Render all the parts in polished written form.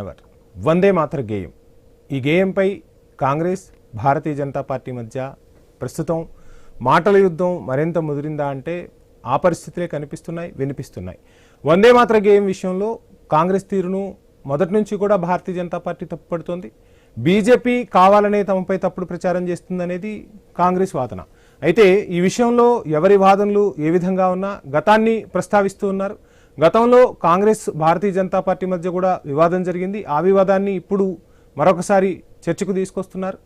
Ever వందే మాతర గేయం. ఈ గేయంపై Congress Bharatiya Janata party మధ్య ప్రస్తుతం మాటల యుద్ధం మరింత ముదిరిందా అంటే ఆ పరిస్థితులే కనిపిస్తున్నాయి, వినిపిస్తున్నాయి. వందే మాతర గేయం విషయంలో కాంగ్రెస్ తీరును మొదటి నుంచి కూడా భారతీయ జనతా పార్టీ తప్పుపడుతోంది. బీజేపీ కావాలనే తమపై తప్పుడు ప్రచారం చేస్తుందనేది కాంగ్రెస్ వాదన. అయితే ఈ విషయంలో ఎవరి వాదనలు ఏ విధంగా ఉన్నా గతాన్ని ప్రస్తావిస్తూ ఉన్నారు. గతంలో కాంగ్రెస్ భారతీయ జనతా పార్టీ మధ్య కూడా వివాదం జరిగింది. ఆ వివాదాన్ని ఇప్పుడు మరొకసారి చర్చకు తీసుకొస్తున్నారు.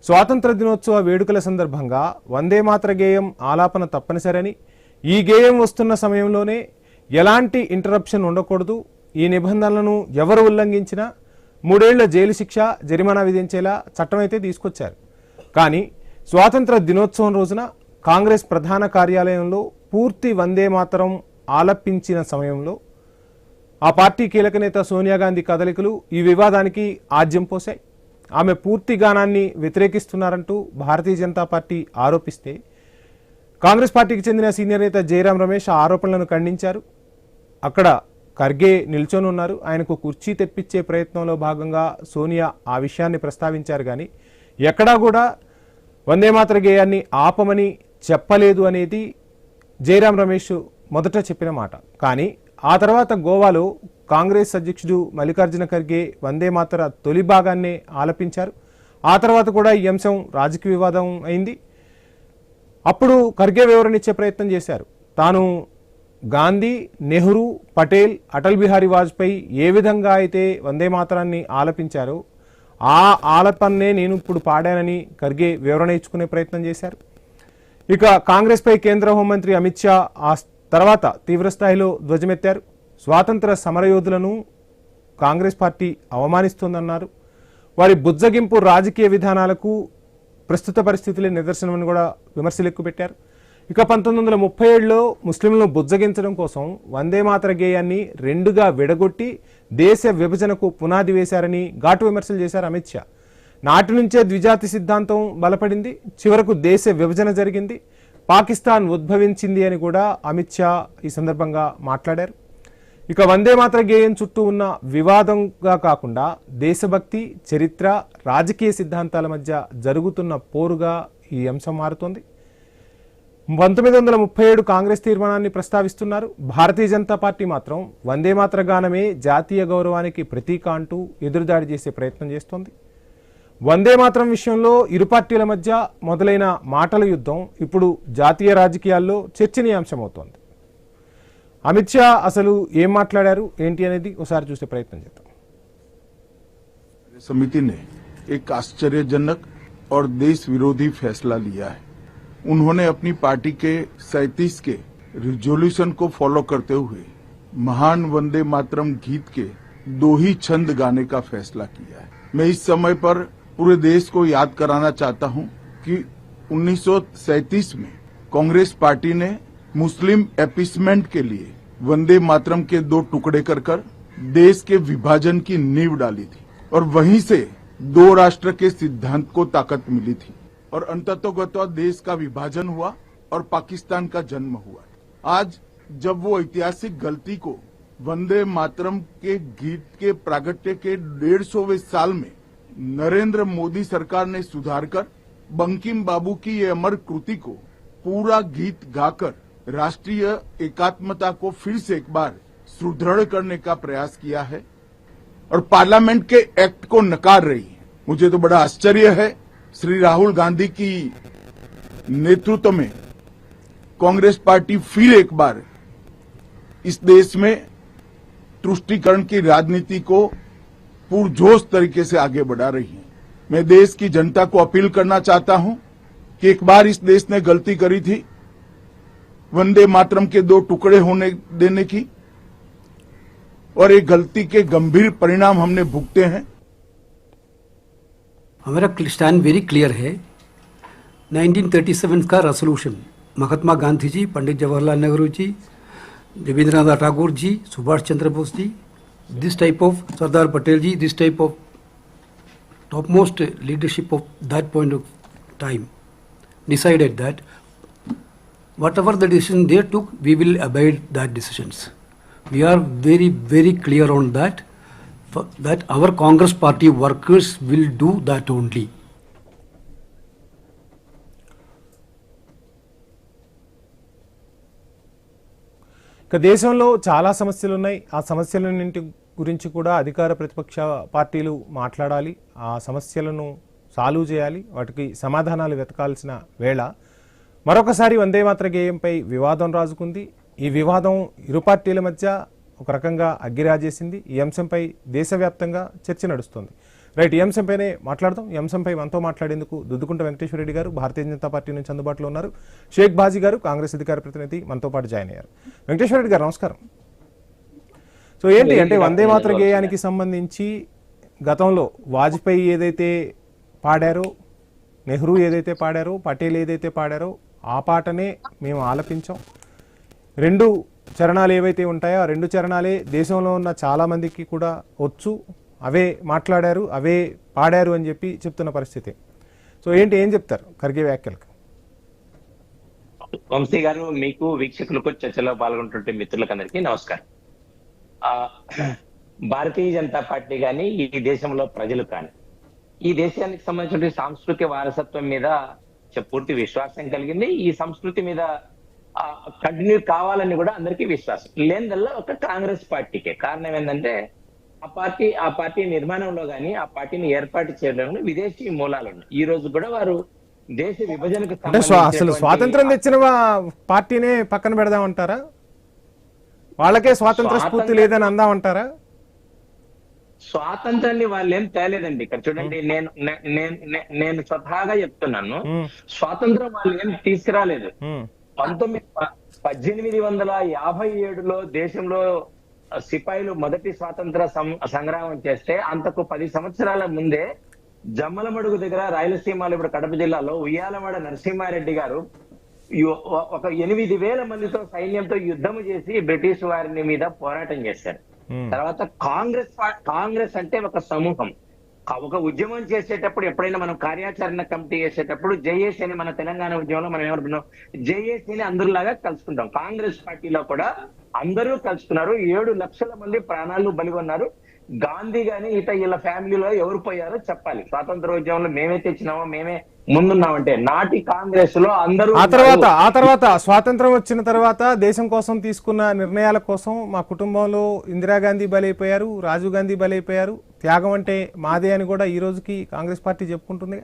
స్వాతంత్ర దినోత్సవ వేడుకల సందర్భంగా వందే మాతర గేయం ఆలాపన తప్పనిసరని, ఈ గేయం వస్తున్న సమయంలోనే ఎలాంటి ఇంటరప్షన్ ఉండకూడదు, ఈ నిబంధనలను ఎవరు ఉల్లంఘించినా 3 ఏళ్ల జైలు శిక్ష, జరిమానా విధించేలా చట్టం అయితే తీసుకొచ్చారు. కానీ స్వాతంత్ర దినోత్సవం రోజున కాంగ్రెస్ ప్రధాన కార్యాలయంలో పూర్తి వందే మాతరం ఆలపించిన సమయంలో ఆ పార్టీ కీలక నేత సోనియా గాంధీ కదలికలు ఈ వివాదానికి ఆజ్యం పోశాయి. ఆమె పూర్తి గానాన్ని వ్యతిరేకిస్తున్నారంటూ భారతీయ జనతా పార్టీ ఆరోపిస్తే కాంగ్రెస్ పార్టీకి చెందిన సీనియర్ నేత జయరాం రమేష్ ఆ ఆరోపణలను ఖండించారు. అక్కడ ఖర్గే నిల్చొని ఉన్నారు. ఆయనకు కుర్చీ తెప్పించే ప్రయత్నంలో భాగంగా సోనియా ఆ విషయాన్ని ప్రస్తావించారు. కానీ ఎక్కడా కూడా వందే మాతర గేయాన్ని ఆపమని చెప్పలేదు అనేది జయరాం రమేష్ మొదట చెప్పిన మాట. కానీ ఆ తర్వాత గోవాలో కాంగ్రెస్ అధ్యక్షుడు మల్లికార్జున ఖర్గే వందే మాతర తొలి భాగాన్నే ఆలపించారు. ఆ తర్వాత కూడా ఈ అంశం రాజకీయ వివాదం అయింది. అప్పుడు ఖర్గే వివరణ ఇచ్చే ప్రయత్నం చేశారు. తాను గాంధీ, నెహ్రూ, పటేల్, అటల్ బిహారీ వాజ్పేయి ఏ విధంగా అయితే వందే మాతరాన్ని ఆలపించారో ఆ ఆలపన్నే నేను ఇప్పుడు పాడానని ఖర్గే వివరణ ఇచ్చుకునే ప్రయత్నం చేశారు. ఇక కాంగ్రెస్ పై కేంద్ర హోంమంత్రి అమిత్ షా ఆ తర్వాత తీవ్రస్థాయిలో ధ్వజమెత్తారు. స్వాతంత్ర సమరయోధులను కాంగ్రెస్ పార్టీ అవమానిస్తోందన్నారు. వారి బుజ్జగింపు రాజకీయ విధానాలకు ప్రస్తుత పరిస్థితులే నిదర్శనమని కూడా విమర్శలు ఎక్కుపెట్టారు. ఇక 1937లో ముస్లింలను బుజ్జగించడం కోసం వందే మాతర గేయాన్ని 2గా విడగొట్టి దేశ విభజనకు పునాది వేశారని ఘాటు విమర్శలు చేశారు అమిత్ షా. నాటి నుంచే ద్విజాతి సిద్ధాంతం బలపడింది, చివరకు దేశ విభజన జరిగింది, పాకిస్తాన్ ఉద్భవించింది అని కూడా అమిత్ షా ఈ సందర్భంగా మాట్లాడారు. ఇక వందే మాతర గేయం చుట్టూ ఉన్న వివాదంగా కాకుండా దేశభక్తి, చరిత్ర, రాజకీయ సిద్ధాంతాల మధ్య జరుగుతున్న పోరుగా ఈ అంశం మారుతోంది. 1937 కాంగ్రెస్ తీర్మానాన్ని ప్రస్తావిస్తున్నారు. భారతీయ జనతా పార్టీ మాత్రం వందే మాతర గానమే జాతీయ గౌరవానికి ప్రతీక అంటూ ఎదురుదాడి చేసే ప్రయత్నం చేస్తోంది. వందే మాతరం విషయంలో ఇరు పార్టీల మధ్య మొదలైన మాటల యుద్ధం ఇప్పుడు జాతీయ రాజకీయాల్లో చర్చనీయాంశమవుతోంది. అమిత్ షా అసలు ఏం మాట్లాడారు ఏంటి అనేది ఒకసారి చూసే ప్రయత్నం చేద్దాం. समिति ने एक आश्चर्यजनक और देश विरोधी फैसला लिया है. उन्होंने अपनी पार्टी के 37 के रिजोल्यूशन को फॉलो करते हुए महान वंदे मातरम गीत के 2 ही छंद गाने का फैसला किया है. मैं इस समय पर पूरे देश को याद कराना चाहता हूं कि 1937 में कांग्रेस पार्टी ने मुस्लिम एपीसमेंट के लिए वंदे मातरम के 2 टुकड़े कर देश के विभाजन की नींव डाली थी और वहीं से 2 राष्ट्र के सिद्धांत को ताकत मिली थी और अंततोगत्वा देश का विभाजन हुआ और पाकिस्तान का जन्म हुआ. आज जब वो ऐतिहासिक गलती को वंदे मातरम के गीत के प्रागट्य के 150वें साल में नरेंद्र मोदी सरकार ने सुधारकर बंकिम बाबू की ये अमर कृति को पूरा गीत गाकर राष्ट्रीय एकात्मता को फिर से एक बार सुदृढ़ करने का प्रयास किया है और पार्लियामेंट के एक्ट को नकार रही है. मुझे तो बड़ा आश्चर्य है. श्री राहुल गांधी की नेतृत्व में कांग्रेस पार्टी फिर एक बार इस देश में तुष्टीकरण की राजनीति को पुरजोश तरीके से आगे बढ़ा रही है. मैं देश की जनता को अपील करना चाहता हूं कि एक बार इस देश ने गलती करी थी वंदे मातरम के 2 टुकड़े होने देने की और एक गलती के गंभीर परिणाम हमने भुगते हैं. हमारा स्टैंड वेरी क्लियर है. 1937 का resolution Mahatma Gandhi ji, Pandit Jawaharlal Nehru ji, Rabindranath Tagore ji, Subhash Chandra Bose ji, this type of Sardar Patel ji, this type of topmost leadership of that point of time decided that whatever the decision they took, we will abide that decisions. We are very, very clear on that. that our Congress party workers will do that only. ఇక దేశంలో చాలా సమస్యలు ఉన్నాయి. ఆ సమస్యలన్నింటి గురించి కూడా అధికార ప్రతిపక్ష పార్టీలు మాట్లాడాలి, ఆ సమస్యలను సాల్వ్ చేయాలి, వాటికి సమాధానాలు వెతకాల్సిన వేళ మరొకసారి వందే మాతర గేయంపై వివాదం రాజుకుంది. ఈ వివాదం ఇరు పార్టీల మధ్య ఒక రకంగా అగ్గిరాజేసింది. ఈ అంశంపై దేశవ్యాప్తంగా చర్చ నడుస్తుంది. రైట్, ఈ అంశంపైనే మాట్లాడదాం. ఈ అంశంపై మనతో మాట్లాడేందుకు దుద్దుకుంట వెంకటేశ్వర రెడ్డి గారు భారతీయ జనతా పార్టీ నుంచి అందుబాటులో ఉన్నారు. షేక్ బాజీ గారు కాంగ్రెస్ అధికార ప్రతినిధి మనతో పాటు జాయిన్ అయ్యారు. వెంకటేశ్వర రెడ్డి గారు నమస్కారం. సో ఏంటి అంటే వందే మాతర గేయానికి సంబంధించి గతంలో వాజ్పేయి ఏదైతే పాడారో, నెహ్రూ ఏదైతే పాడారో, పటేల్ ఏదైతే పాడారో ఆ పాటనే మేము ఆలపించాం. రెండు చరణాలు ఏవైతే ఉంటాయో ఆ రెండు చరణాలే దేశంలో ఉన్న చాలామందికి కూడా వచ్చు, అవే మాట్లాడారు, అవే పాడారు అని చెప్పి చెప్తున్న పరిస్థితి. సో ఏం చెప్తారు ఖర్గే వ్యాఖ్యలకు? వంశీ గారు, మీకు వీక్షకులకు చర్చలో పాల్గొంటుంటే మిత్రులకు అందరికీ నమస్కారం. భారతీయ జనతా పార్టీ కానీ ఈ దేశంలో ప్రజలు కానీ ఈ దేశానికి సంబంధించిన సాంస్కృతిక వారసత్వం మీద పూర్తి విశ్వాసం కలిగింది. ఈ సంస్కృతి మీద కంటిన్యూ కావాలని కూడా అందరికీ విశ్వాసం లేనిదల్లా ఒక కాంగ్రెస్ పార్టీకే. కారణం ఏంటంటే ఆ పార్టీ నిర్మాణంలో కానీ ఆ పార్టీని ఏర్పాటు చేయడంలో విదేశీ మూలాలు ఉన్నాయి. ఈ రోజు కూడా వారు దేశ విభజనకు అసలు స్వాతంత్రం తెచ్చిన పార్టీనే పక్కన పెడదామంటారా? వాళ్ళకే స్వాతంత్ర స్ఫూర్తి లేదని అందామంటారా? స్వాతంత్రాన్ని వాళ్ళు ఏం తేలేదండి. ఇక్కడ చూడండి, నేను స్వతహాగా చెప్తున్నాను, స్వాతంత్రం వాళ్ళు ఏం తీసుకురాలేదు. 1857లో దేశంలో సిపాయిలు మొదటి స్వాతంత్ర సంగ్రామం చేస్తే అంతకు 10 సంవత్సరాల ముందే జమ్మలమడుగు దగ్గర రాయలసీమలో ఇప్పుడు కడప జిల్లాలో ఉయ్యాలవాడ నరసింహారెడ్డి గారు ఒక 8,000 మందితో సైన్యంతో యుద్ధం చేసి బ్రిటిష్ వారిని మీద పోరాటం చేశారు. తర్వాత కాంగ్రెస్ అంటే ఒక సమూహం. ఒక ఉద్యమం చేసేటప్పుడు ఎప్పుడైనా మనం కార్యాచరణ కమిటీ చేసేటప్పుడు జేఏసీ అని మన తెలంగాణ ఉద్యమంలో మనం ఏమనుకున్నాం, జేఏసీని అందరిలాగా కలుసుకుంటాం. కాంగ్రెస్ పార్టీలో కూడా అందరూ కలుసుకున్నారు. 7 లక్షల మంది ప్రాణాలు బలిగొన్నారు. గాంధీ గాని వీళ్ళ ఫ్యామిలీలో ఎవరు పోయారో చెప్పాలి. స్వాతంత్ర ఉద్యమంలో మేమే తెచ్చినామో, మేమే ముందున్నామంటే నాటి కాంగ్రెస్ లో అందరూ. ఆ తర్వాత స్వాతంత్రం వచ్చిన తర్వాత దేశం కోసం తీసుకున్న నిర్ణయాల కోసం మా కుటుంబంలో ఇందిరాగాంధీ బలైపోయారు, రాజీవ్ గాంధీ బలైపోయారు, త్యాగం అంటే మాదే అని కూడా ఈ రోజుకి కాంగ్రెస్ పార్టీ చెప్పుకుంటుంది.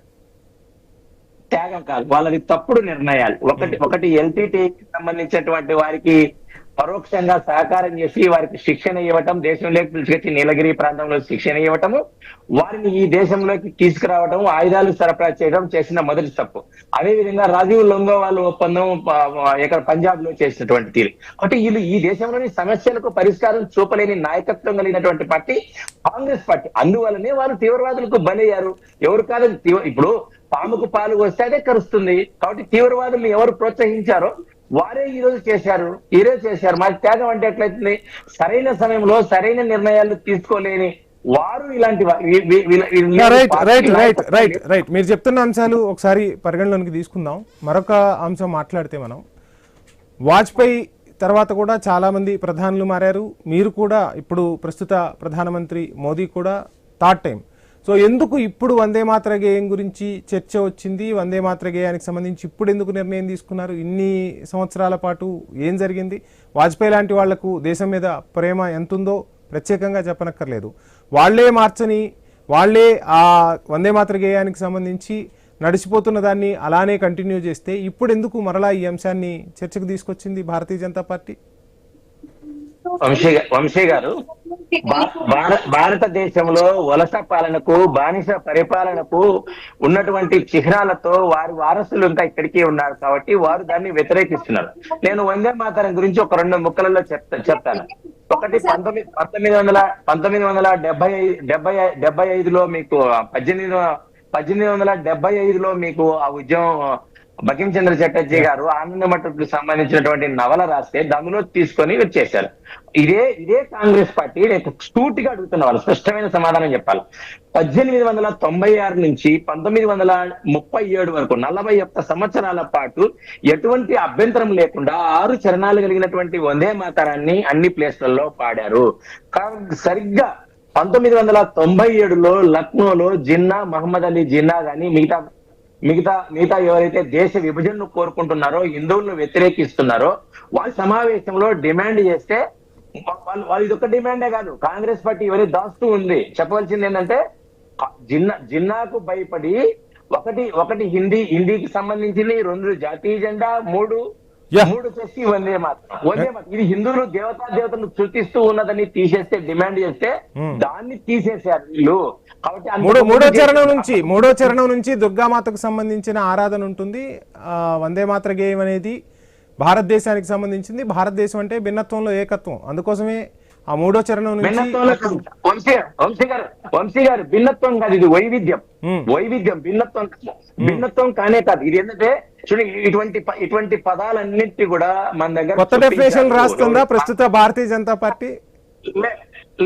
త్యాగం కాదు, వాళ్ళది తప్పుడు నిర్ణయాలు. ఒకటి ఎల్టీటీకి సంబంధించినటువంటి వారికి పరోక్షంగా సహకారం చేసి వారికి శిక్షణ ఇవ్వటం, దేశంలోకి పిలిచికొచ్చి నీలగిరి ప్రాంతంలో శిక్షణ ఇవ్వటము, వారిని ఈ దేశంలోకి తీసుకురావటం, ఆయుధాలు సరఫరా చేయడం చేసిన మొదటి తప్పు. అదేవిధంగా రాజీవ్ లోంగోవాల్ ఒప్పందం ఇక్కడ పంజాబ్ లో చేసినటువంటి తీరు. కాబట్టి వీళ్ళు ఈ దేశంలోని సమస్యలకు పరిష్కారం చూపలేని నాయకత్వం కలిగినటువంటి పార్టీ కాంగ్రెస్ పార్టీ. అందువల్లనే వారు తీవ్రవాదులకు బలయ్యారు. ఎవరు కాదు, ఇప్పుడు పాముకు పాలు వస్తే అదే కరుస్తుంది. కాబట్టి తీవ్రవాదుల్ని ఎవరు ప్రోత్సహించారో వారే ఈ రోజు చేశారు. మరి త్యాగం అంటే ఎట్లయితుంది? సరైన సమయంలో సరైన నిర్ణయాలు తీసుకోలేని వారు ఇలాంటి. రైట్, మీరు చెప్తున్న అంశాలు ఒకసారి పరిగణలోనికి తీసుకుందాం. మరొక అంశం మాట్లాడితే మనం వాజ్పేయి తర్వాత కూడా చాలా మంది ప్రధానులు మారారు. మీరు కూడా ఇప్పుడు ప్రస్తుత ప్రధానమంత్రి మోదీ కూడా థర్డ్ టైం. సో ఎందుకు ఇప్పుడు వందే మాతర గేయం గురించి చర్చ వచ్చింది? వందే మాతర గేయానికి సంబంధించి ఇప్పుడు ఎందుకు నిర్ణయం తీసుకున్నారు? ఇన్ని సంవత్సరాల పాటు ఏం జరిగింది? వాజ్పేయి లాంటి వాళ్లకు దేశం మీద ప్రేమ ఎంతుందో ప్రత్యేకంగా చెప్పనక్కర్లేదు. వాళ్లే మార్చని, వాళ్లే ఆ వందే మాతర గేయానికి సంబంధించి నడిచిపోతున్న దాన్ని అలానే కంటిన్యూ చేస్తే ఇప్పుడు ఎందుకు మరలా ఈ అంశాన్ని చర్చకు తీసుకొచ్చింది భారతీయ జనతా పార్టీ? వంశీ గారు, భారతదేశంలో వలస పాలనకు, బానిస పరిపాలనకు ఉన్నటువంటి చిహ్నాలతో వారి వారసులు ఇంకా ఇక్కడికి ఉన్నారు కాబట్టి వారు దాన్ని వ్యతిరేకిస్తున్నారు. నేను వందే మాతరం గురించి ఒక 2 ముక్కలలో చెప్తాను. ఒకటి 1975లో మీకు 1875లో మీకు ఆ ఉద్యమం బంకించంద్ర చటర్జీ గారు ఆనందమఠకు సంబంధించినటువంటి నవల రాస్తే అందులో తీసుకొని వచ్చేసారు. ఇదే కాంగ్రెస్ పార్టీ. నేను సూటిగా అడుగుతున్న వాళ్ళు స్పష్టమైన సమాధానం చెప్పాలి. 1896 నుంచి 1937 వరకు 41 సంవత్సరాల పాటు ఎటువంటి అభ్యంతరం లేకుండా 6 చరణాలు కలిగినటువంటి వందే మాతరాన్ని అన్ని ప్లేస్లలో పాడారు. సరిగ్గా 1997లో లక్నోలో జిన్నా, మహమ్మద్ అలీ జిన్నా గాని మిగతా ఎవరైతే దేశ విభజనను కోరుకుంటున్నారో, హిందువులను వ్యతిరేకిస్తున్నారో, వాళ్ళ సమావేశంలో డిమాండ్ చేస్తే వాళ్ళు ఇదొక డిమాండే కాదు, కాంగ్రెస్ పార్టీ ఎవరైతే దాస్తూ ఉంది. చెప్పవలసింది ఏంటంటే జిన్నాకు భయపడి ఒకటి హిందీకి సంబంధించింది, 2 జాతీయ జెండా, మూడు చేసి వందే మాత్రం. ఇది హిందువులు దేవతను సృష్టిస్తూ ఉన్నదని తీసేస్తే, డిమాండ్ చేస్తే దాన్ని తీసేశారు వీళ్ళు. కాబట్టి మూడో చరణం నుంచి దుర్గామాతకు సంబంధించిన ఆరాధన ఉంటుంది. వందే మాతర గేయం అనేది భారతదేశానికి సంబంధించింది. భారతదేశం అంటే భిన్నత్వంలో ఏకత్వం. అందుకోసమే ఆ మూడో చరణం నుంచి వంశీ గారు భిన్నత్వం కాదు, ఇది వైవిధ్యం భిన్నత్వం కానే కాదు. ఇది ఏంటంటే చూడండి, ఇటువంటి పదాలన్నింటి కూడా మన దగ్గర కొత్త డెఫినేషన్ రాస్తుందా ప్రస్తుత భారతీయ జనతా పార్టీ?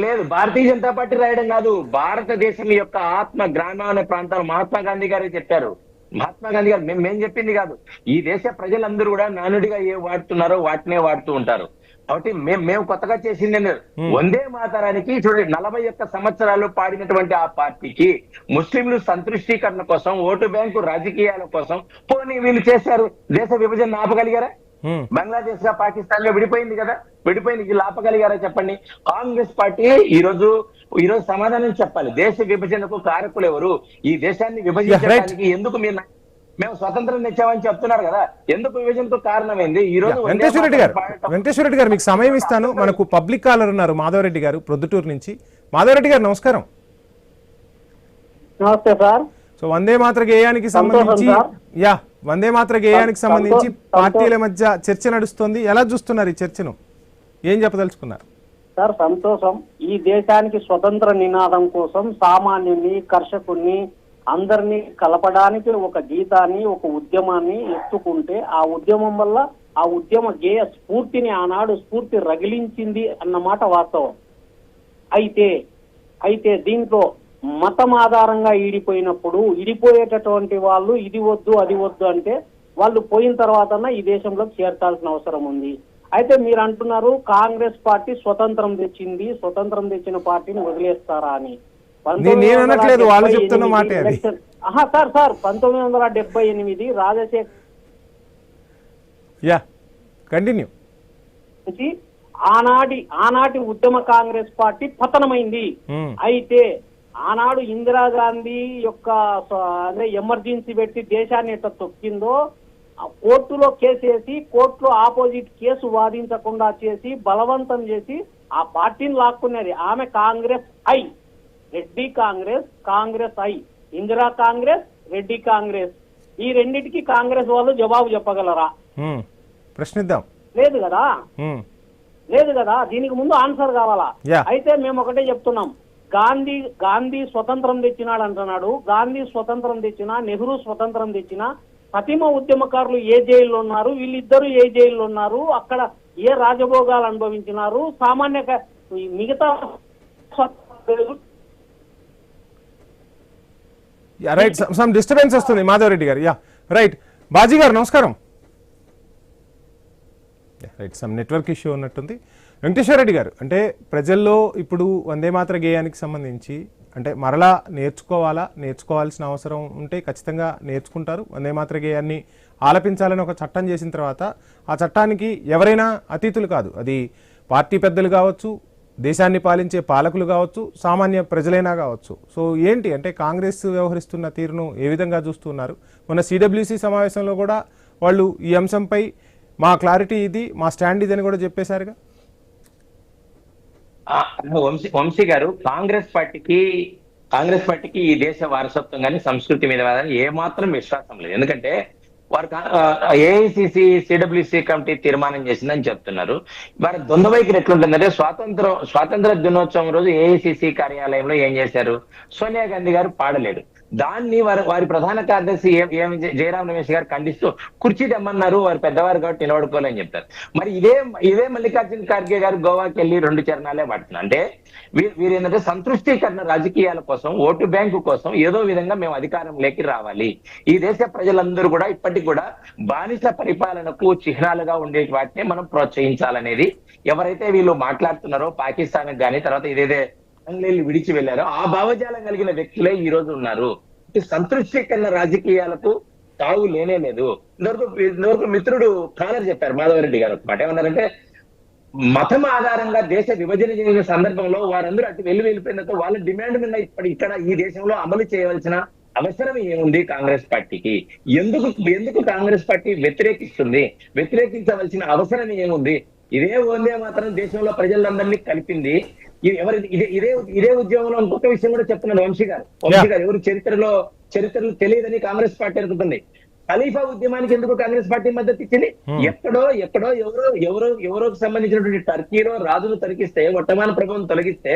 లేదు, భారతీయ జనతా పార్టీ రాయడం కాదు, భారతదేశం యొక్క ఆత్మ గ్రామీణ ప్రాంతాలు మహాత్మా గాంధీ గారే చెప్పారు. మహాత్మా గాంధీ గారు మేము చెప్పింది కాదు. ఈ దేశ ప్రజలందరూ కూడా నానుడిగా ఏ వాడుతున్నారో వాటినే వాడుతూ ఉంటారు. కాబట్టి మేము కొత్తగా చేసింది వందే మాతరానికి చూడండి, 41 సంవత్సరాలు పాడినటువంటి ఆ పార్టీకి ముస్లింలు సంతృష్టీకరణ కోసం, ఓటు బ్యాంకు రాజకీయాల కోసం పోనీ వీళ్ళు చేశారు. దేశ విభజన ఆపగలిగారా? బంగ్లాదేశ్ గా పాకిస్తాన్ లో విడిపోయింది కదా, వీళ్ళు ఆపగలిగారా చెప్పండి? కాంగ్రెస్ పార్టీ ఈ రోజు సమాధానం చెప్పాలి. దేశ విభజనకు కారకులు ఎవరు? ఈ దేశాన్ని విభజించడానికి ఎందుకు మేము స్వతంత్రం తెచ్చామని చెప్తున్నారు కదా, ఎందుకు విభజనకు కారణమైంది? ఈ రోజు వెంకటేశ్వర రెడ్డి గారు మీకు సమయం ఇస్తాను. మనకు పబ్లిక్ కాలర్ ఉన్నారు, మాధవరెడ్డి గారు ప్రొద్దుటూరు నుంచి. మాధవరెడ్డి గారు నమస్కారం. నమస్తే సార్. సో వందే మాతర గేయానికి సంబంధించి వందే మాతర గేయానికి సంబంధించి పార్టీల మధ్య చర్చ నడుస్తుంది. ఎలా చూస్తున్నారు ఈ చర్చను? ఏం చెప్పదలుచుకున్నారు? సార్ సంతోషం. ఈ దేశానికి స్వతంత్ర నినాదం కోసం సామాన్యుని, కర్షకుని అందరినీ కలపడానికి ఒక గీతాన్ని, ఒక ఉద్యమాన్ని ఎత్తుకుంటే, ఆ ఉద్యమం వల్ల ఆ ఉద్యమ గేయ స్ఫూర్తిని ఆనాడు స్ఫూర్తి రగిలించింది అన్నమాట వాస్తవం. అయితే దీంట్లో మతం ఆధారంగా ఈడిపోయినప్పుడు, ఇడిపోయేటటువంటి వాళ్ళు ఇది వద్దు అది వద్దు అంటే వాళ్ళు పోయిన తర్వాత ఈ దేశంలోకి చేర్చాల్సిన అవసరం ఉంది. అయితే మీరు అంటున్నారు కాంగ్రెస్ పార్టీ స్వతంత్రం తెచ్చింది, స్వతంత్రం తెచ్చిన పార్టీని వదిలేస్తారా అని. వాళ్ళు చెప్తున్న మాట సార్ 1978 రాజశేఖర్ ఆనాటి ఉద్యమ కాంగ్రెస్ పార్టీ పతనమైంది. అయితే ఆనాడు ఇందిరాగాంధీ యొక్క ఎమర్జెన్సీ పెట్టి దేశాన్ని ఎట్లా తొక్కిందో, కోర్టులో కేసేసి కోర్టులో ఆపోజిట్ కేసు వాదించకుండా చేసి బలవంతం చేసి ఆ పార్టీని లాక్కున్నది. ఆమె కాంగ్రెస్ ఐ, రెడ్డి కాంగ్రెస్ ఐ, ఇందిరా కాంగ్రెస్, రెడ్డి కాంగ్రెస్. ఈ రెండిటికి కాంగ్రెస్ వాళ్ళు జవాబు చెప్పగలరా? ప్రశ్నిద్దాం. లేదు కదా, దీనికి ముందు ఆన్సర్ కావాలా? అయితే మేము ఒకటే చెప్తున్నాం, గాంధీ స్వతంత్రం తెచ్చినాడు అంటున్నాడు. గాంధీ స్వతంత్రం తెచ్చినా, నెహ్రూ స్వతంత్రం తెచ్చినా, ప్రతిమ ఉద్యమకారులు ఏ జైల్లో ఉన్నారు, వీళ్ళిద్దరూ ఏ జైల్లో ఉన్నారు, అక్కడ ఏ రాజభోగాలు అనుభవించినారు, సామాన్య మిగతా రైట్. సమ్ డిస్టర్బెన్స్ వస్తుంది మాధవరెడ్డి గారు. రైట్. బాజీ గారు నమస్కారం. రైట్, సమ్ నెట్వర్క్ ఇష్యూ ఉన్నట్టుంది. వెంకటేశ్వర రెడ్డి గారు, అంటే ప్రజల్లో ఇప్పుడు వందే మాతర గేయానికి సంబంధించి అంటే మరలా నేర్చుకోవాల్సిన అవసరం ఉంటే ఖచ్చితంగా నేర్చుకుంటారు. వందే మాతర గేయాన్ని ఆలపించాలని ఒక చట్టం చేసిన తర్వాత ఆ చట్టానికి ఎవరైనా అతీతులు కాదు. అది పార్టీ పెద్దలు కావచ్చు, దేశాన్ని పాలించే పాలకులు కావచ్చు, సామాన్య ప్రజలైనా కావచ్చు. సో ఏంటి అంటే కాంగ్రెస్ వ్యవహరిస్తున్న తీరును ఏ విధంగా చూస్తున్నారు? మొన్న సిడబ్ల్యూసి సమావేశంలో కూడా వాళ్ళు ఈ అంశంపై మా క్లారిటీ ఇది, మా స్టాండ్ ఇది అని కూడా చెప్పేశారుగా. వంశీ గారు, కాంగ్రెస్ పార్టీకి ఈ దేశ వారసత్వం కానీ సంస్కృతి మీద ఏమాత్రం విశ్వాసం లేదు. ఎందుకంటే వారు ఏఐసిసి సిడబ్ల్యూసి కమిటీ తీర్మానం చేసిందని చెప్తున్నారు. వారి ద్వంద్వ వైఖరి ఎట్లుంటుందంటే, స్వాతంత్ర దినోత్సవం రోజు ఏఐసిసి కార్యాలయంలో ఏం చేశారు, సోనియా గాంధీ గారు పాడలేడు. దాన్ని వారి ప్రధాన కార్యదర్శి జయరాం రమేష్ గారు ఖండిస్తూ కుర్చీ తెమ్మన్నారు, వారు పెద్దవారు కాబట్టి నిలబడుకోవాలని చెప్తారు. మరి ఇదే మల్లికార్జున ఖార్గే గారు గోవాకి వెళ్ళి 2 చరణాలే పడుతున్నారు. అంటే వీరు ఏంటంటే సంతృష్టీకరణ రాజకీయాల కోసం, ఓటు బ్యాంకు కోసం ఏదో విధంగా మేము అధికారంలోకి రావాలి, ఈ దేశ ప్రజలందరూ కూడా ఇప్పటికి కూడా బానిస పరిపాలనకు చిహ్నాలుగా ఉండే వాటిని మనం ప్రోత్సహించాలనేది ఎవరైతే వీళ్ళు మాట్లాడుతున్నారో, పాకిస్తాన్ కానీ తర్వాత ఇదేదే ఆంగ్లేయులు విడిచి వెళ్ళారో ఆ భావజాలం కలిగిన వ్యక్తులే ఈ రోజు ఉన్నారు. సంతృష్టికరణ రాజకీయాలకు తావు లేనే లేదు. ఇంతవరకు మిత్రుడు కాలర్ చెప్పారు, మాధవరెడ్డి గారు ఒక మాట ఏమన్నారంటే, మతం ఆధారంగా దేశ విభజన జరిగిన సందర్భంలో వారందరూ అటు వెళ్ళిపోయినంత వాళ్ళ డిమాండ్ మీద ఇక్కడ ఈ దేశంలో అమలు చేయవలసిన అవసరం ఏముంది కాంగ్రెస్ పార్టీకి? ఎందుకు కాంగ్రెస్ పార్టీ వ్యతిరేకించవలసిన అవసరం ఏముంది? ఇదే వందే మాత్రం దేశంలో ప్రజలందరినీ కలిపింది. ఇదే ఉద్యమంలో ఇంకొక విషయం కూడా చెప్తున్నాడు వంశీ గారు. ఎవరు చరిత్రలో తెలియదని కాంగ్రెస్ పార్టీ అనుకుంటుంది. ఖలీఫా ఉద్యమానికి ఎందుకు కాంగ్రెస్ పార్టీ మద్దతు ఇచ్చింది? ఎక్కడో ఎవరోకి సంబంధించినటువంటి టర్కీలో రాజును తొలగిస్తే, వర్తమాన ప్రభుత్వం తొలగిస్తే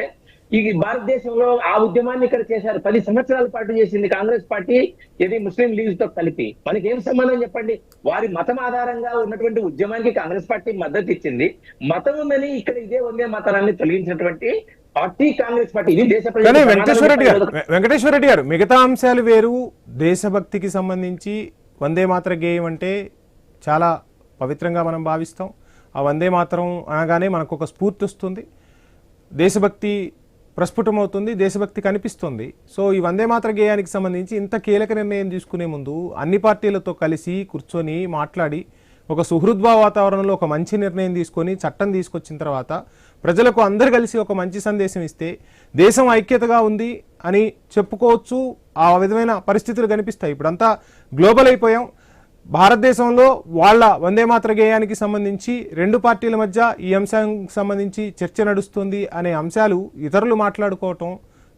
ఈ భారతదేశంలో ఆ ఉద్యమాన్ని ఇక్కడ చేశారు. 10 సంవత్సరాల పాటు చేసింది కాంగ్రెస్ పార్టీ, ఇది ముస్లిం లీగ్ తో కలిపి. మనకి ఏం సంబంధం చెప్పండి? వారి మతం ఆధారంగా ఉన్నటువంటి ఉద్యమానికి కాంగ్రెస్ పార్టీ మద్దతు ఇచ్చింది. మతం ఉందని ఇక్కడ ఇదే వందే మాతరాన్ని తొలగించినటువంటి పార్టీ కాంగ్రెస్ పార్టీ. ఇది దేశ కానీ వెంకటేశ్వర రెడ్డి గారు, మిగతా అంశాలు వేరు. దేశభక్తికి సంబంధించి వందే మాతర గేయం అంటే చాలా పవిత్రంగా మనం భావిస్తాం. ఆ వందే మాతరం అనగానే మనకు ఒక స్ఫూర్తి వస్తుంది, దేశభక్తి ప్రస్ఫుటమవుతుంది, దేశభక్తి కనిపిస్తుంది. సో ఈ వందే మాతర గేయానికి సంబంధించి ఇంత కీలక నిర్ణయం తీసుకునే ముందు అన్ని పార్టీలతో కలిసి కూర్చొని మాట్లాడి ఒక సుహృద్భావ వాతావరణంలో ఒక మంచి నిర్ణయం తీసుకొని చట్టం తీసుకొచ్చిన తర్వాత ప్రజలకు అందరు కలిసి ఒక మంచి సందేశం ఇస్తే దేశం ఐక్యతగా ఉంది అని చెప్పుకోవచ్చు. ఆ విధమైన పరిస్థితులు కనిపిస్తాయి. ఇప్పుడంతా గ్లోబల్ అయిపోయాం. భారతదేశంలో వాళ్ళ వందే మాతర గేయానికి సంబంధించి 2 పార్టీల మధ్య ఈ అంశానికి సంబంధించి చర్చ నడుస్తుంది అనే అంశాలు ఇతరులు మాట్లాడుకోవటం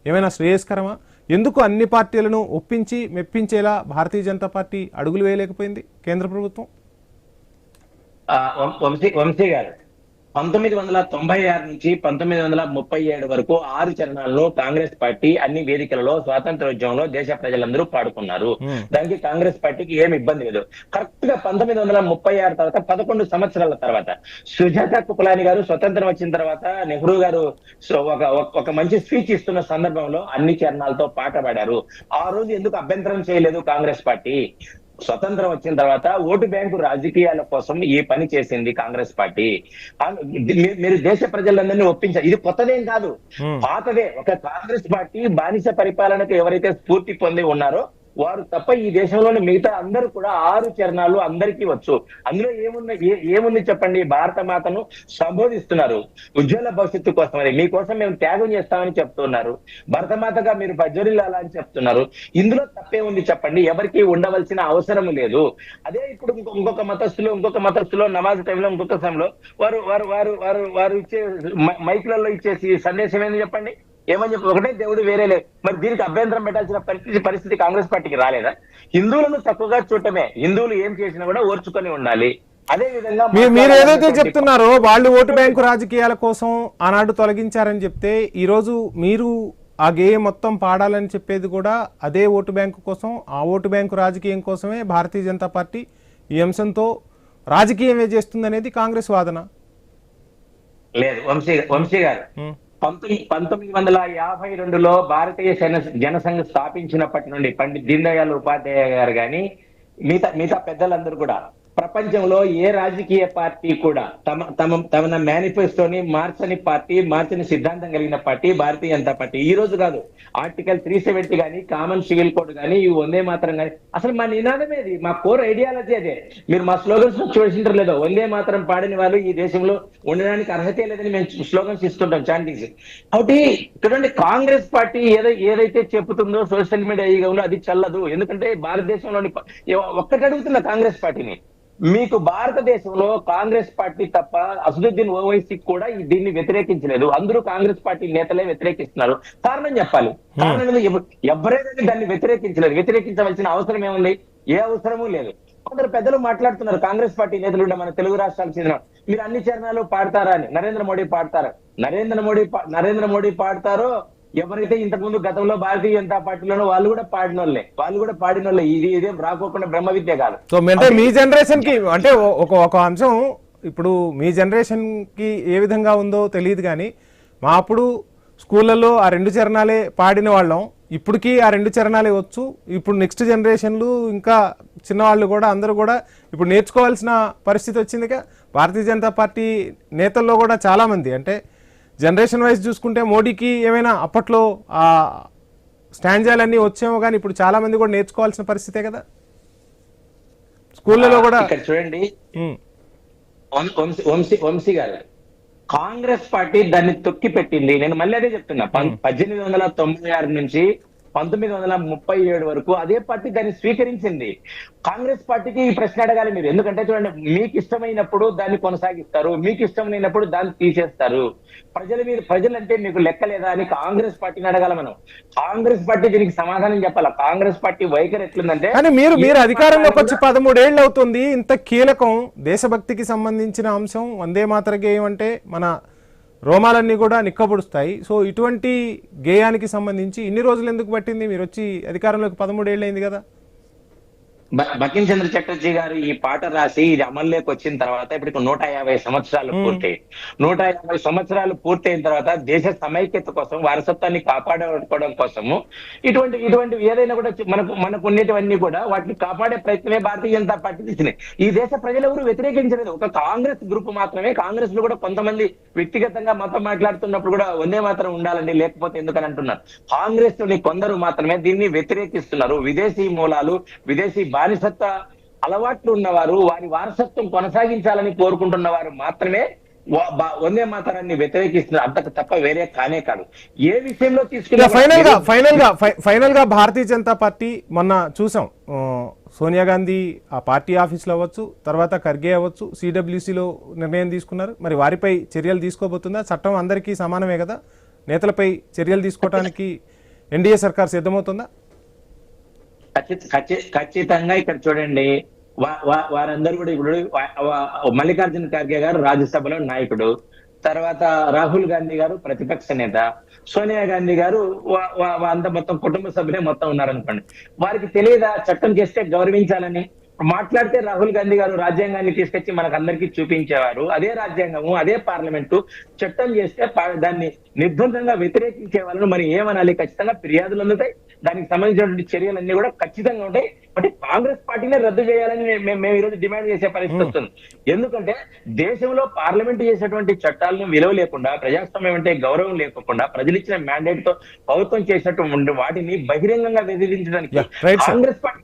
ఏమైనా శ్రేయస్కరమా? ఎందుకు అన్ని పార్టీలను ఒప్పించి మెప్పించేలా భారతీయ జనతా పార్టీ అడుగులు వేయలేకపోయింది కేంద్ర ప్రభుత్వం? వంశీ గారు, 1996 నుంచి 1937 వరకు 6 చరణాలను కాంగ్రెస్ పార్టీ అన్ని వేదికలలో స్వాతంత్రోద్యమంలో దేశ ప్రజలందరూ పాడుకున్నారు. దానికి కాంగ్రెస్ పార్టీకి ఏమి ఇబ్బంది లేదు. కరెక్ట్ గా 1936 తర్వాత 11 సంవత్సరాల తర్వాత సుజాత కుపలాని గారు స్వతంత్రం వచ్చిన తర్వాత నెహ్రూ గారు ఒక మంచి స్పీచ్ ఇస్తున్న సందర్భంలో అన్ని చరణాలతో పాట పాడారు. ఆ రోజు ఎందుకు అభ్యంతరం చేయలేదు కాంగ్రెస్ పార్టీ? స్వతంత్రం వచ్చిన తర్వాత ఓటు బ్యాంకు రాజకీయాల కోసం ఈ పని చేసింది కాంగ్రెస్ పార్టీ. మీరు దేశ ప్రజలందరినీ ఒప్పించారు. ఇది కొత్తదేం కాదు, పాతదే. ఒక కాంగ్రెస్ పార్టీ బానిస పరిపాలనకు ఎవరైతే స్ఫూర్తి పొంది ఉన్నారో వారు తప్ప ఈ దేశంలోని మిగతా అందరూ కూడా 6 చరణాలు అందరికీ వచ్చు. అందులో ఏముంది చెప్పండి? భారత మాతను సంబోధిస్తున్నారు, ఉజ్వల భవిష్యత్తు కోసమని, మీకోసం మేము త్యాగం చేస్తామని చెప్తున్నారు, భరతమాతగా మీరు బజ్జరిల్లాలా అని చెప్తున్నారు. ఇందులో తప్పే ఉంది చెప్పండి? ఎవరికి ఉండవలసిన అవసరం లేదు. అదే ఇప్పుడు ఇంకొక మతస్థులో నమాజ్ టైంలో ఇంకొక సమయంలో వారు ఇచ్చే మైక్లలో ఇచ్చేసి సందేశం ఏంది చెప్పండి? ఏమని చెప్పి ఒకటే దేవుడు వేరే లేదు. మరి దీనికి అభ్యంతరం పెట్టాల్సిన పరిస్థితి కాంగ్రెస్ పార్టీకి రాలేదా? హిందువులను తక్కువగా చూడటమే, హిందువులు ఏం చేసినా కూడా ఓర్చుకొని ఉండాలి. అదే విధంగా మీరు ఏదైతే చెప్తున్నారో వాళ్ళు ఓటు బ్యాంకు రాజకీయాల కోసం ఆనాడు తొలగించారని చెప్తే, ఈరోజు మీరు ఆ గేయం మొత్తం పాడాలని చెప్పేది కూడా అదే ఓటు బ్యాంకు కోసం, ఆ ఓటు బ్యాంకు రాజకీయం కోసమే భారతీయ జనతా పార్టీ ఈ అంశంతో రాజకీయమే చేస్తుందనేది కాంగ్రెస్ వాదన. లేదు వంశీ గారు, 1952లో భారతీయ జనసంఘ స్థాపించినప్పటి నుండి పండిత్ దీన్ దయాళ్ ఉపాధ్యాయ గారు కానీ మిగతా పెద్దలందరూ కూడా ప్రపంచంలో ఏ రాజకీయ పార్టీ కూడా తమ మేనిఫెస్టోని మార్చని సిద్ధాంతం కలిగిన పార్టీ భారతీయ జనతా పార్టీ. ఈ రోజు కాదు, ఆర్టికల్ 370 కానీ, కామన్ సివిల్ కోడ్ కానీ, ఇవి వందే మాత్రం కానీ, అసలు మా నినాదమేది, మా కోర్ ఐడియాలజీ అదే. మీరు మా స్లోగన్స్ చూసింటారు లేదో, వందే మాత్రం పాడిన వాళ్ళు ఈ దేశంలో ఉండడానికి అర్హతే లేదని మేము స్లోగన్స్ ఇస్తుంటాం, చాంటింగ్స్. కాబట్టి ఇక్కడ కాంగ్రెస్ పార్టీ ఏదైతే చెబుతుందో సోషల్ మీడియా యుగంలో అది చల్లదు. ఎందుకంటే భారతదేశంలోని ఒక్కటి అడుగుతున్న కాంగ్రెస్ పార్టీని, మీకు భారతదేశంలో కాంగ్రెస్ పార్టీ తప్ప అసదుద్దీన్ ఓవైసీ కూడా దీన్ని వ్యతిరేకించలేదు. అందరూ కాంగ్రెస్ పార్టీ నేతలే వ్యతిరేకిస్తున్నారు. కారణం చెప్పాలి. కారణం ఎవరైనా దాన్ని వ్యతిరేకించలేదు. వ్యతిరేకించవలసిన అవసరం ఏముంది? ఏ అవసరమూ లేదు. కొందరు పెద్దలు మాట్లాడుతున్నారు, కాంగ్రెస్ పార్టీ నేతలు మన తెలుగు రాష్ట్రాలకు చెందిన, మీరు అన్ని చరణాలు పాడతారా అని. నరేంద్ర మోడీ పాడతారో, ఎవరైతే ఇంతకుముందు గతంలో భారతీయ జనతా పార్టీలోనో వాళ్ళు కూడా పాడినోళ్ళే. ఇదేం రాకోకుండా బ్రహ్మ విద్య కాదు. సో అంటే మీ జనరేషన్ కి అంటే ఒక అంశం ఇప్పుడు మీ జనరేషన్ కి ఏ విధంగా ఉందో తెలియదు కానీ, మా అప్పుడు స్కూళ్ళల్లో ఆ 2 చరణాలే పాడిన వాళ్ళం. ఇప్పటికీ ఆ 2 చరణాలే వచ్చు. ఇప్పుడు నెక్స్ట్ జనరేషన్లు ఇంకా చిన్నవాళ్ళు కూడా అందరూ కూడా ఇప్పుడు నేర్చుకోవాల్సిన పరిస్థితి వచ్చిందిగా. భారతీయ జనతా పార్టీ నేతల్లో కూడా చాలామంది అంటే జనరేషన్ వైజ్ చూసుకుంటే మోడీకి ఏమైనా అప్పట్లో ఆ స్టాండ్జాలన్నీ వచ్చేమో కానీ ఇప్పుడు చాలా మంది కూడా నేర్చుకోవాల్సిన పరిస్థితే కదా స్కూళ్ళలో కూడా. ఇక్కడ చూడండి వంశీ గారు, కాంగ్రెస్ పార్టీ దాన్ని తొక్కి పెట్టింది. నేను మళ్ళీ అదే చెప్తున్నా, 1896 నుంచి 1937 వరకు అదే పార్టీ దాన్ని స్వీకరించింది. కాంగ్రెస్ పార్టీకి ఈ ప్రశ్న అడగాలి మీరు. ఎందుకంటే చూడండి, మీకు ఇష్టమైనప్పుడు దాన్ని కొనసాగిస్తారు, మీకు ఇష్టమైనప్పుడు దాన్ని తీసేస్తారు. ప్రజలంటే మీకు లెక్కలేదా అని కాంగ్రెస్ పార్టీని అడగాల మనం. కాంగ్రెస్ పార్టీ దీనికి సమాధానం చెప్పాలా. కాంగ్రెస్ పార్టీ వైఖరి ఎట్లుందంటే, కానీ మీరు అధికారంలోకి వచ్చి 13 ఏళ్ళు అవుతుంది. ఇంత కీలకం దేశభక్తికి సంబంధించిన అంశం వందే మాతర గేయం అంటే మన రోమాలన్నీ కూడా నిక్కబొడుస్తాయి. సో ఇటువంటి గేయానికి సంబంధించి ఇన్ని రోజులు ఎందుకు పట్టింది? మీరు వచ్చి అధికారంలోకి 13 ఏళ్ళు అయింది కదా. బకిం చంద్ర చటర్జీ గారు ఈ పాట రాసి ఇది అమల్లోకి వచ్చిన తర్వాత ఇప్పుడు 150 సంవత్సరాలు పూర్తయి 150 సంవత్సరాలు పూర్తయిన తర్వాత దేశ సమైక్యత కోసం, వారసత్వాన్ని కాపాడుకోవడం కోసము ఇటువంటి ఏదైనా కూడా మనకు ఉండేటివన్నీ కూడా వాటిని కాపాడే ప్రయత్నమే భారతీయ జనతా పార్టీ తీసినాయి. ఈ దేశ ప్రజలు ఎవరు వ్యతిరేకించలేదు. ఒక కాంగ్రెస్ గ్రూప్ మాత్రమే. కాంగ్రెస్ లో కూడా కొంతమంది వ్యక్తిగతంగా మొత్తం మాట్లాడుతున్నప్పుడు కూడా వందే మాత్రం ఉండాలండి, లేకపోతే ఎందుకని అంటున్నారు. కాంగ్రెస్ లోని కొందరు మాత్రమే దీన్ని వ్యతిరేకిస్తున్నారు. విదేశీ మూలాలు, విదేశీ బానిసత్వ అలవాట్లు ఉన్నవారు, వారి వారసత్వం కొనసాగించాలని కోరుకుంటున్న వారు మాత్రమే వందే మాతరాన్ని వ్యతిరేకిస్తున్నారు. అంతకు తప్ప వేరే కానే కాదు. ఏ విషయంలో తీసుకున్నా ఫైనల్ గా భారతీయ జనతా పార్టీ మొన్న చూసాం, సోనియా గాంధీ ఆ పార్టీ ఆఫీస్లో అవ్వచ్చు, తర్వాత ఖర్గే అవ్వచ్చు, సిడబ్ల్యూసీలో నిర్ణయం తీసుకున్నారు. మరి వారిపై చర్యలు తీసుకోబోతుందా? చట్టం అందరికీ సమానమే కదా. నేతలపై చర్యలు తీసుకోవడానికి ఎన్డీఏ సర్కార్ సిద్ధమవుతుందా? ఖచ్చితంగా. ఇక్కడ చూడండి, వారందరూ కూడా ఇప్పుడు మల్లికార్జున ఖర్గే గారు రాజ్యసభలో నాయకుడు, తర్వాత రాహుల్ గాంధీ గారు ప్రతిపక్ష నేత, సోనియా గాంధీ గారు అంత మొత్తం కుటుంబ సభ్యులే మొత్తం ఉన్నారనుకోండి. వారికి తెలియదా చట్టం చేస్తే గౌరవించాలని? మాట్లాడితే రాహుల్ గాంధీ గారు రాజ్యాంగాన్ని తీసుకొచ్చి మనకు అందరికీ చూపించేవారు. అదే రాజ్యాంగము, అదే పార్లమెంటు చట్టం చేస్తే దాన్ని నిర్బంధంగా వ్యతిరేకించే వాళ్ళను మరి ఏమనాలి? ఖచ్చితంగా ఫిర్యాదులు అందుతాయి. దానికి సంబంధించినటువంటి చర్యలన్నీ కూడా ఖచ్చితంగా ఉంటాయి. అంటే కాంగ్రెస్ పార్టీనే రద్దు చేయాలని మేము ఈరోజు డిమాండ్ చేసే పరిస్థితి వస్తుంది. ఎందుకంటే దేశంలో పార్లమెంట్ చేసేటువంటి చట్టాలను విలువ లేకుండా, ప్రజాస్వామ్యం అంటే గౌరవం లేకుండా, ప్రజలు ఇచ్చిన మ్యాండేట్ తో ప్రభుత్వం చేసినటువంటి వాటిని బహిరంగంగా వ్యతిరేకించడానికి కాంగ్రెస్ పార్టీ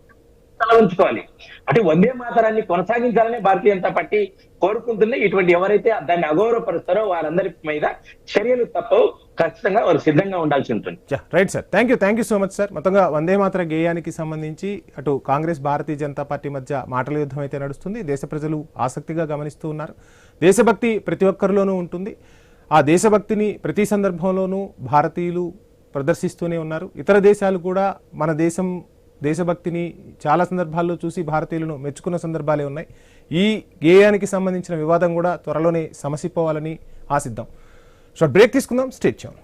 తల ఉంచుకోవాలి. అంటే వందే మాతరాన్ని కొనసాగించాలని భారతీయ జనతా పార్టీ కోరుకుంటుంది. ఇటువంటి ఎవరైతే దాన్ని అగౌరవపరుస్తారో వారందరి మీద చర్యలు తప్పవు. ఖచ్చితంగా వారు సిద్ధంగా ఉండాల్సి ఉంటుంది. Right sir, thank you so much sir. మొత్తంగా వందే మాతర గేయానికి సంబంధించి అటు కాంగ్రెస్, భారతీయ జనతా పార్టీ మధ్య మాటల యుద్ధం అయితే నడుస్తుంది. దేశ ప్రజలు ఆసక్తిగా గమనిస్తూ ఉన్నారు. దేశభక్తి ప్రతి ఒక్కరిలోనూ ఉంటుంది. ఆ దేశభక్తిని ప్రతి సందర్భంలోనూ భారతీయులు ప్రదర్శిస్తూనే ఉన్నారు. ఇతర దేశాలు కూడా మన దేశభక్తిని చాలా సందర్భాల్లో చూసి భారతీయులను మెచ్చుకున్న సందర్భాలే ఉన్నాయి. ఈ గేయానికి సంబంధించిన వివాదం కూడా త్వరలోనే సమసిపోవాలని ఆశిద్దాం. షార్ట్ బ్రేక్ తీసుకుందాం. Stay tune.